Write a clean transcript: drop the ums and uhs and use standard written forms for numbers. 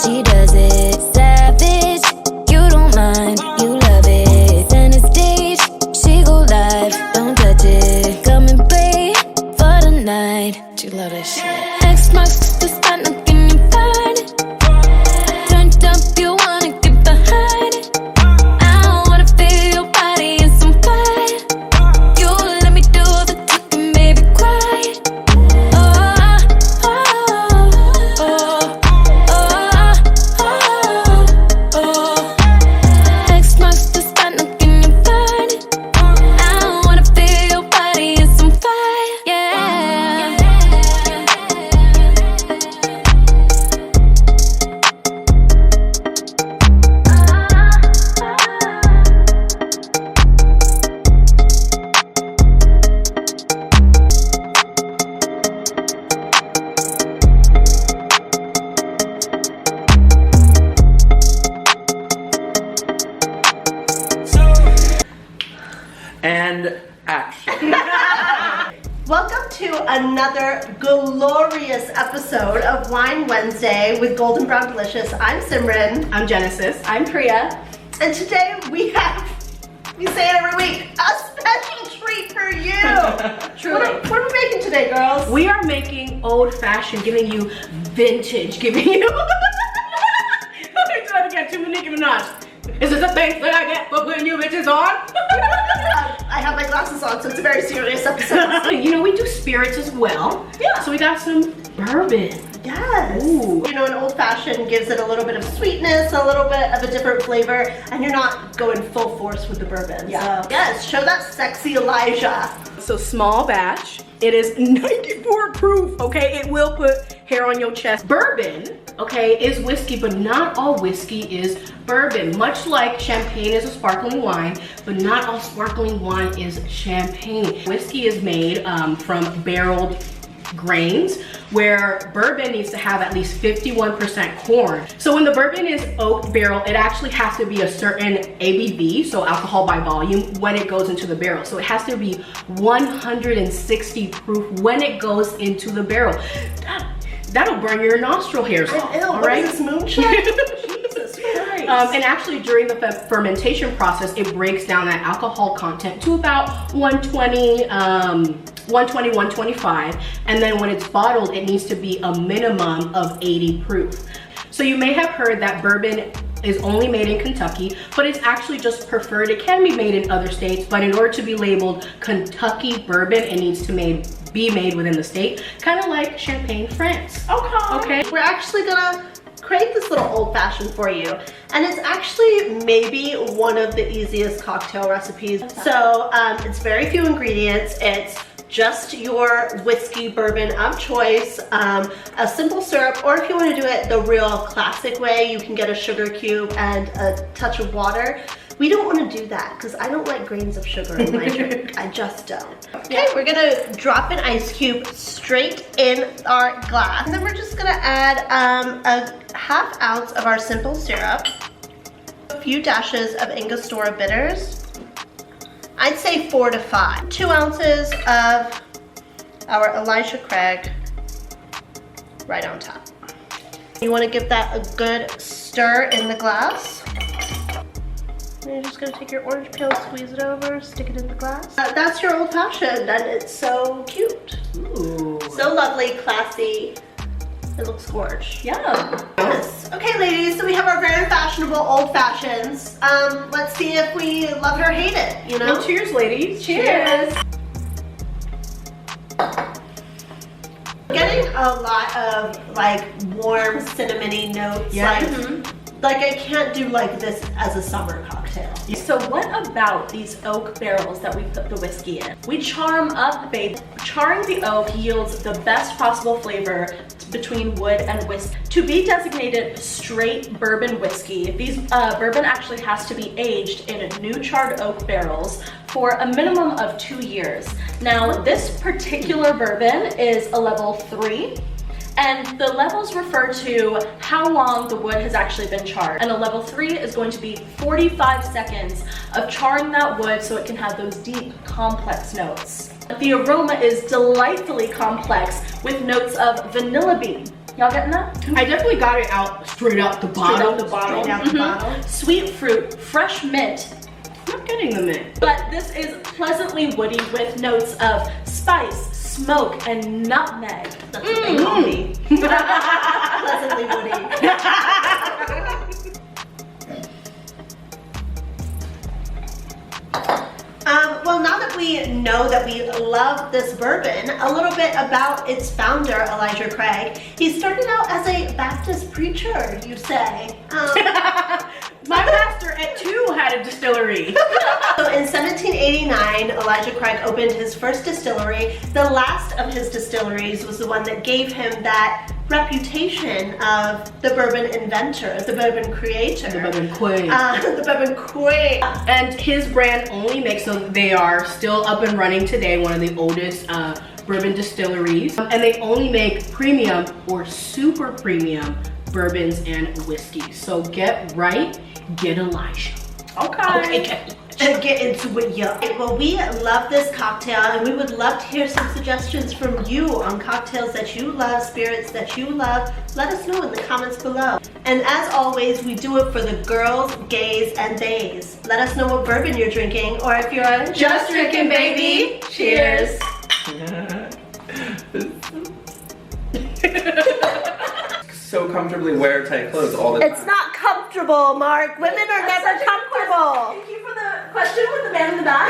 She does it savage, you don't mind, you love it. Center stage, she go live, don't touch it. Come and play for the night. She love that shit. X marks the spot, nothing you find. Turned up, you wanna get behind it. I don't wanna feel your body in some fight. You let me do the talking, baby, quiet. X marks the spot, nothing you find it. I don't wanna feel your body in some fire, yeah. And action. Welcome to another glorious episode of Wine Wednesday with Golden Brown Delicious. I'm Simran. I'm Genesis. I'm Priya. And today we say it every week, a special treat for you. Truly. What are we making today, girls? We are making old fashioned, giving you vintage, giving you. Let me try to get too many Minaj. Is this a thing that I get for putting you bitches on? I have my glasses on, so it's a very serious episode. You know, we do spirits as well. Yeah. So we got some bourbon. Yes. Ooh. You know, an old fashioned gives it a little bit of sweetness, a little bit of a different flavor, and you're not going full force with the bourbon. Yeah. So, yes, show that sexy Elijah. So small batch. It is 94 proof, okay? It will put hair on your chest. Bourbon, okay, is whiskey, but not all whiskey is bourbon. Much like champagne is a sparkling wine, but not all sparkling wine is champagne. Whiskey is made from barreled grains, where bourbon needs to have at least 51% corn. So when the bourbon is oak barrel, it actually has to be a certain ABV, so alcohol by volume, when it goes into the barrel. So it has to be 160 proof when it goes into the barrel. That'll burn your nostril hairs off. Ew, all what right? is this, moonshine? Jesus Christ. And actually during the fermentation process, it breaks down that alcohol content to about 120, 125. And then when it's bottled, it needs to be a minimum of 80 proof. So you may have heard that bourbon is only made in Kentucky, but it's actually just preferred. It can be made in other states, but in order to be labeled Kentucky bourbon, it needs to be made within the state, kind of like Champagne, France. Okay. We're actually gonna create this little old fashioned for you, and it's actually maybe one of the easiest cocktail recipes. So it's very few ingredients. It's just your whiskey bourbon of choice, a simple syrup, or if you want to do it the real classic way, you can get a sugar cube and a touch of water. We don't want to do that because I don't like grains of sugar in my drink. I just don't. Okay, we're gonna drop an ice cube straight in our glass. And then we're just gonna add a ½ ounce of our simple syrup, a few dashes of Angostura bitters. I'd say 4 to 5. 2 ounces of our Elijah Craig right on top. You want to give that a good stir in the glass. And you're just going to take your orange peel, squeeze it over, stick it in the glass. That's your old fashioned, and it's so cute. Ooh. So lovely, classy. It looks gorgeous. Yeah. Yes. Okay, ladies, so we have our very fashionable old fashions. Let's see if we love it or hate it, you know? Well, cheers, ladies. Cheers. Getting a lot of like warm cinnamony notes. Yeah. Like I can't do like this as a summer cocktail. So what about these oak barrels that we put the whiskey in? We charm up, babe. Charring the oak yields the best possible flavor between wood and whiskey. To be designated straight bourbon whiskey, these bourbon actually has to be aged in new charred oak barrels for a minimum of 2 years. Now, this particular bourbon is a level 3. And the levels refer to how long the wood has actually been charred. And a level 3 is going to be 45 seconds of charring that wood so it can have those deep, complex notes. The aroma is delightfully complex with notes of vanilla bean, Y'all getting that? I definitely got it out straight out the bottle. Straight out the bottle. Straight out the bottle. Sweet fruit, fresh mint. I'm not getting the mint. But this is pleasantly woody with notes of spice, smoke, and nutmeg. That's what they call me. Pleasantly woody. Well, now that we know that we love this bourbon, a little bit about its founder, Elijah Craig. He started out as a Baptist preacher, you say. My pastor at 2 had a distillery. So in 1789, Elijah Craig opened his first distillery. The last of his distilleries was the one that gave him that reputation of the bourbon inventor, the bourbon creator. The bourbon queen. The bourbon queen. And his brand only makes them, they are still up and running today, one of the oldest bourbon distilleries. And they only make premium or super premium bourbons and whiskeys. So get right, get Elijah. Okay. And get into it, yeah. Well, we love this cocktail, and we would love to hear some suggestions from you on cocktails that you love, spirits that you love. Let us know in the comments below. And as always, we do it for the girls, gays, and theys. Let us know what bourbon you're drinking, or if you're Just drinking, baby. Cheers. So comfortably wear tight clothes all the time. It's not comfortable, Mark. Women are never comfortable. Thank you for the question with the man in the back.